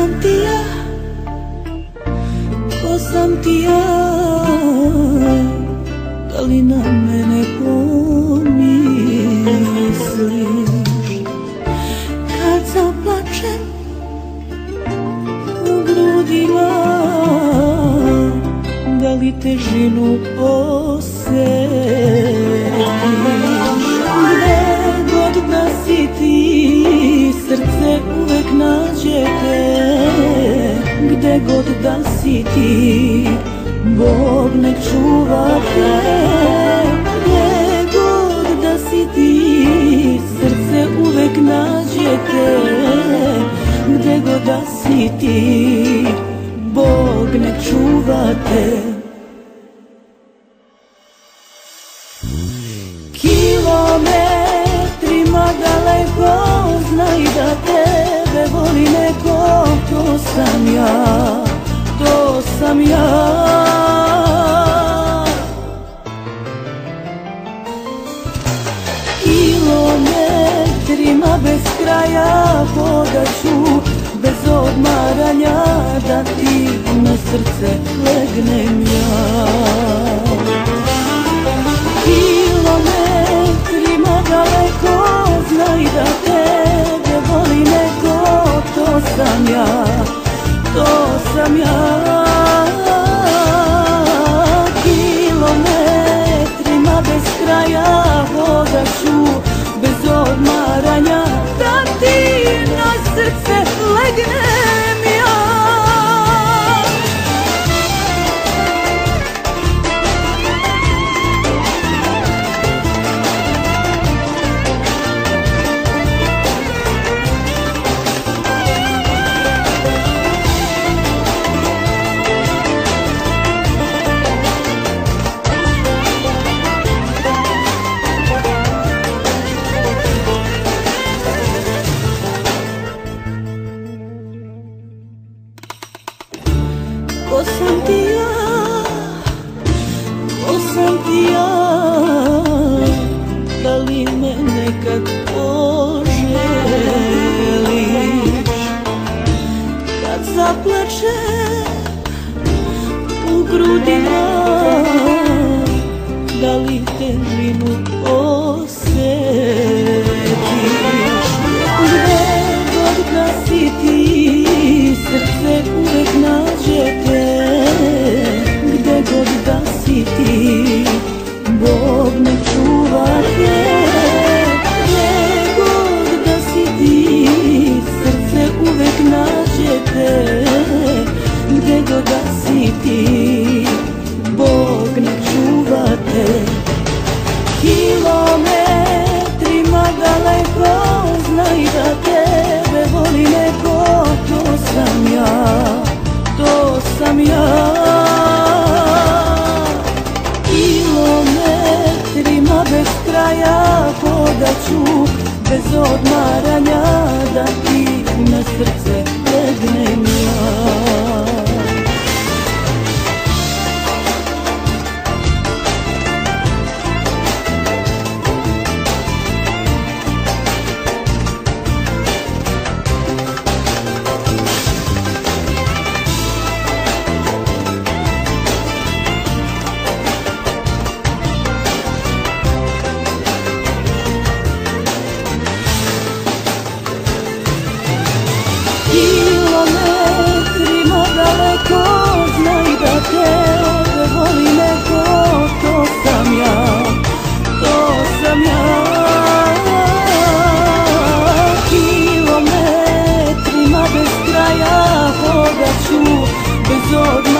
sam ti ja, ko sam ti ja, da li na mene pomisliš? Kad zaplačem u grudima, da li težinu osjetiš? Gde god da si ti, srce uvek nađe te. Gde god da si ti, Bog nek čuva te. Gde god da si ti, srce uvek nađe te. Gde god da si ti, Bog nek čuva te. Kilometrima daleko, znaj da tebe voli neko. To sam ja, to sam ja. Kilometrima bez kraja hodaću, bez odmaranja, da ti na srce legnem ja. Kilometrima daleko, znaj da tebe voli neko. To sam ja, to sam ja. Kilometrima bez kraja hodaću, bez odmaranja, da ti na srce legnem ja. Ko sam ti ja, ko sam ti ja, da li me nekad poželiš? Kad zaplačem u grudima, da li težinu osjetiš? Gde god da si ti, srce uvek nađe te. Gde god da si ti, Bog nek čuva te. Gde god da si ti, srce uvek nađe te. Gde god da si ti, Bog nek čuva te. Kilometrima daleko, znaj da tebe voli neko. To sam ja, to sam ja. Kilometrima bez kraja hodaću, bez odmaranja, da ti na srce legnem ja. Kilometrima daleko, znaj da tebe voli neko. To sam ja, to sam ja. Kilometrima bez kraja hodaću, bez odmora.